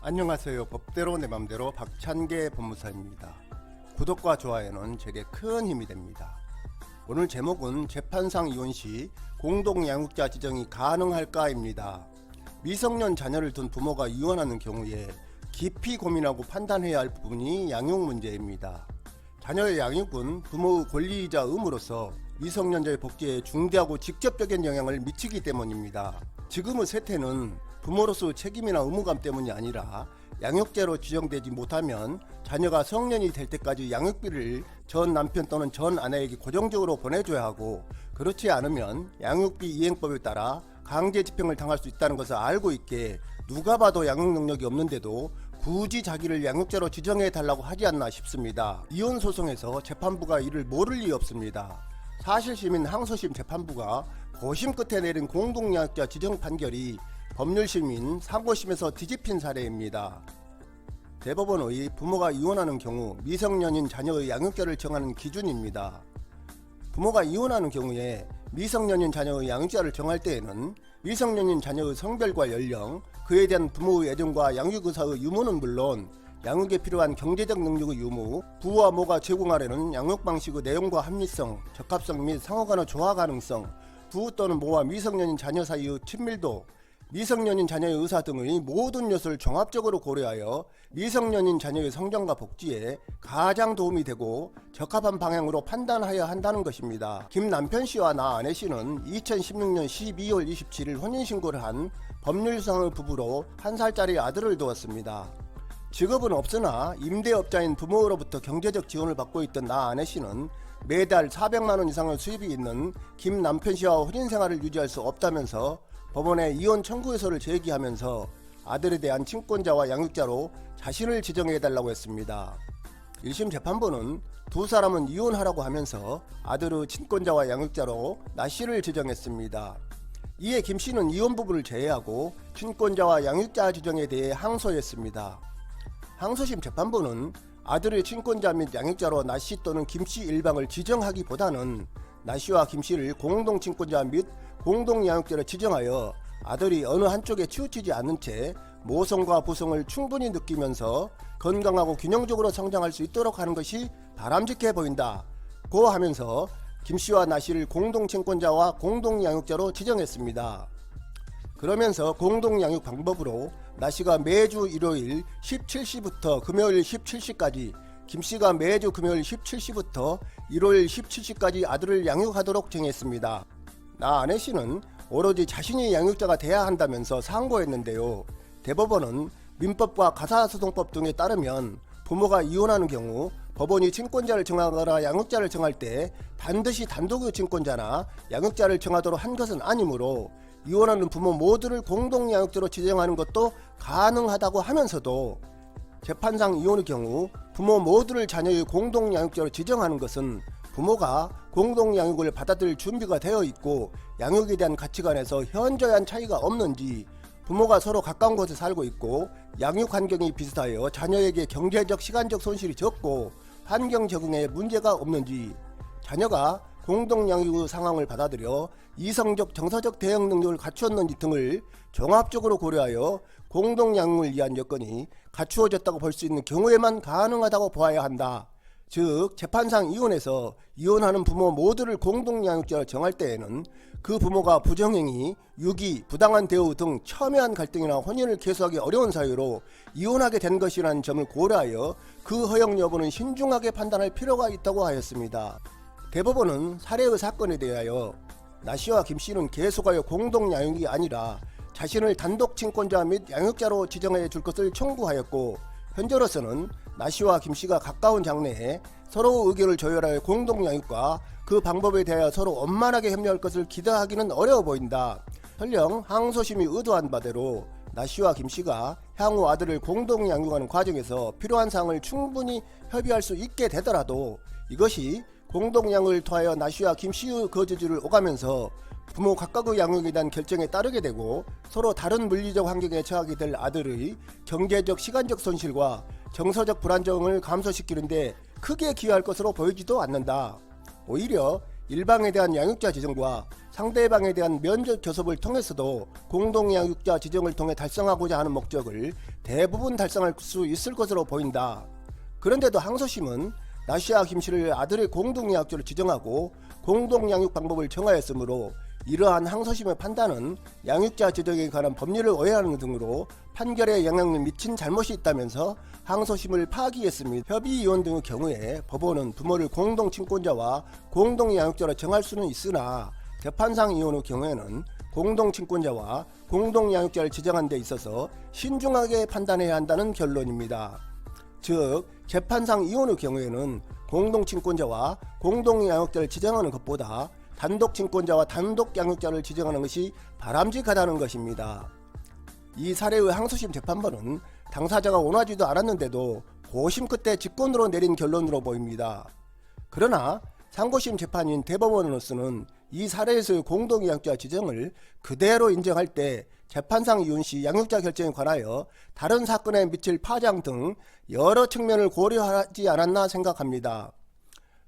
안녕하세요. 법대로 내 맘대로 박찬계 법무사입니다. 구독과 좋아요는 제게 큰 힘이 됩니다. 오늘 제목은 재판상 이혼 시 공동양육자 지정이 가능할까입니다. 미성년 자녀를 둔 부모가 이혼하는 경우에 깊이 고민하고 판단해야 할 부분이 양육 문제입니다. 자녀의 양육은 부모의 권리이자 의무로서 미성년자의 복지에 중대하고 직접적인 영향을 미치기 때문입니다. 지금의 세태는 부모로서 책임이나 의무감 때문이 아니라 양육자로 지정되지 못하면 자녀가 성년이 될 때까지 양육비를 전 남편 또는 전 아내에게 고정적으로 보내줘야 하고, 그렇지 않으면 양육비 이행법에 따라 강제 집행을 당할 수 있다는 것을 알고 있게 누가 봐도 양육 능력이 없는데도 굳이 자기를 양육자로 지정해 달라고 하지 않나 싶습니다. 이혼 소송에서 재판부가 이를 모를 리 없습니다. 사실심인 항소심 재판부가 고심 끝에 내린 공동양육자 지정 판결이 법률심인 상고심에서 뒤집힌 사례입니다. 대법원의 부모가 이혼하는 경우 미성년인 자녀의 양육자를 정하는 기준입니다. 부모가 이혼하는 경우에 미성년인 자녀의 양육자를 정할 때에는 미성년인 자녀의 성별과 연령, 그에 대한 부모의 애정과 양육의사의 유무는 물론 양육에 필요한 경제적 능력의 유무, 부와 모가 제공하려는 양육 방식의 내용과 합리성, 적합성 및 상호간의 조화 가능성, 부 또는 모와 미성년인 자녀 사이의 친밀도, 미성년인 자녀의 의사 등의 모든 요소를 종합적으로 고려하여 미성년인 자녀의 성장과 복지에 가장 도움이 되고 적합한 방향으로 판단하여야 한다는 것입니다. 김 남편 씨와 나 아내 씨는 2016년 12월 27일 혼인신고를 한 법률상의 부부로 1살짜리 아들을 두었습니다. 직업은 없으나 임대업자인 부모로부터 경제적 지원을 받고 있던 나 아내 씨는 매달 400만원 이상의 수입이 있는 김 남편 씨와 혼인생활을 유지할 수 없다면서 법원에 이혼 청구서를 제기하면서 아들에 대한 친권자와 양육자로 자신을 지정해달라고 했습니다. 1심 재판부는 두 사람은 이혼하라고 하면서 아들의 친권자와 양육자로 나 씨를 지정했습니다. 이에 김 씨는 이혼 부부를 제외하고 친권자와 양육자 지정에 대해 항소했습니다. 항소심 재판부는 아들의 친권자 및 양육자로 나 씨 또는 김 씨 일방을 지정하기보다는 나 씨와 김 씨를 공동 친권자 및 공동 양육자로 지정하여 아들이 어느 한쪽에 치우치지 않는 채 모성과 부성을 충분히 느끼면서 건강하고 균형적으로 성장할 수 있도록 하는 것이 바람직해 보인다 고 하면서 김 씨와 나 씨를 공동 친권자와 공동 양육자로 지정했습니다. 그러면서 공동 양육 방법으로 나 씨가 매주 일요일 17시부터 금요일 17시까지, 김 씨가 매주 금요일 17시부터 일요일 17시까지 아들을 양육하도록 정했습니다. 나 아내 씨는 오로지 자신이 양육자가 돼야 한다면서 상고했는데요. 대법원은 민법과 가사소송법 등에 따르면 부모가 이혼하는 경우 법원이 친권자를 정하거나 양육자를 정할 때 반드시 단독의 친권자나 양육자를 정하도록 한 것은 아니므로 이혼하는 부모 모두를 공동 양육자로 지정하는 것도 가능하다고 하면서도 재판상 이혼의 경우 부모 모두를 자녀의 공동 양육자로 지정하는 것은 부모가 공동 양육을 받아들일 준비가 되어 있고 양육에 대한 가치관에서 현저한 차이가 없는지, 부모가 서로 가까운 곳에 살고 있고 양육 환경이 비슷하여 자녀에게 경제적 시간적 손실이 적고 환경 적응에 문제가 없는지, 자녀가 공동 양육의 상황을 받아들여 이성적 정서적 대응 능력을 갖추었는지 등을 종합적으로 고려하여 공동 양육을 위한 여건이 갖추어졌다고 볼 수 있는 경우에만 가능하다고 보아야 한다. 즉 재판상 이혼해서 이혼하는 부모 모두를 공동 양육자로 정할 때에는 그 부모가 부정행위, 유기, 부당한 대우 등 첨예한 갈등이나 혼인을 계수하기 어려운 사유로 이혼하게 된 것이라는 점을 고려하여 그 허용 여부는 신중하게 판단할 필요가 있다고 하였습니다. 대법원은 사례의 사건에 대하여 나 씨와 김 씨는 계속하여 공동 양육이 아니라 자신을 단독 친권자 및 양육자로 지정해 줄 것을 청구하였고, 현재로서는 나 씨와 김 씨가 가까운 장래에 서로 의견을 조율하여 공동 양육과 그 방법에 대하여 서로 원만하게 협력할 것을 기대하기는 어려워 보인다. 설령 항소심이 의도한 바대로 나 씨와 김 씨가 향후 아들을 공동 양육하는 과정에서 필요한 사항을 충분히 협의할 수 있게 되더라도 이것이 공동 양육을 통하여 나 씨와 김 씨의 거주지를 오가면서 부모 각각의 양육에 대한 결정에 따르게 되고 서로 다른 물리적 환경에 처하게 될 아들의 경제적 시간적 손실과 정서적 불안정을 감소시키는데 크게 기여할 것으로 보이지도 않는다. 오히려 일방에 대한 양육자 지정과 상대방에 대한 면접 교섭을 통해서도 공동양육자 지정을 통해 달성하고자 하는 목적을 대부분 달성할 수 있을 것으로 보인다. 그런데도 항소심은 나씨와 김씨를 아들의 공동양육자로 지정하고 공동양육 방법을 정하였으므로 이러한 항소심의 판단은 양육자 지정에 관한 법률을 오해하는 등으로 판결에 영향을 미친 잘못이 있다면서 항소심을 파기했습니다. 협의이혼 등의 경우에 법원은 부모를 공동친권자와 공동양육자로 정할 수는 있으나 재판상 이혼의 경우에는 공동친권자와 공동양육자를 지정한 데 있어서 신중하게 판단해야 한다는 결론입니다. 즉 재판상 이혼의 경우에는 공동친권자와 공동양육자를 지정하는 것보다 단독친권자와 단독양육자를 지정하는 것이 바람직하다는 것입니다. 이 사례의 항소심 재판부는 당사자가 원하지도 않았는데도 고심 끝에 직권으로 내린 결론으로 보입니다. 그러나 상고심 재판인 대법원으로서는 이 사례에서의 공동양육자 지정을 그대로 인정할 때 재판상 이혼 시 양육자 결정에 관하여 다른 사건에 미칠 파장 등 여러 측면을 고려하지 않았나 생각합니다.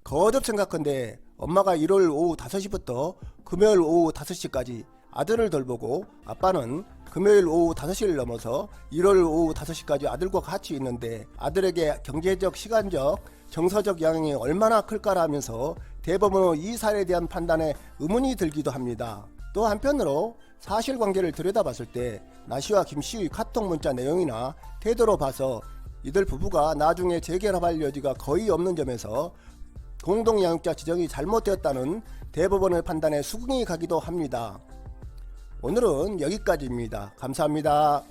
거듭 생각한데 엄마가 일요일 오후 5시부터 금요일 오후 5시까지 아들을 돌보고 아빠는 금요일 오후 5시를 넘어서 일요일 오후 5시까지 아들과 같이 있는데 아들에게 경제적, 시간적, 정서적 영향이 얼마나 클까라면서 대법원의 이 사례에 대한 판단에 의문이 들기도 합니다. 또 한편으로 사실관계를 들여다봤을 때 나씨와 김씨의 카톡 문자 내용이나 태도로 봐서 이들 부부가 나중에 재결합할 여지가 거의 없는 점에서 공동양육자 지정이 잘못되었다는 대법원의 판단에 수긍이 가기도 합니다. 오늘은 여기까지입니다. 감사합니다.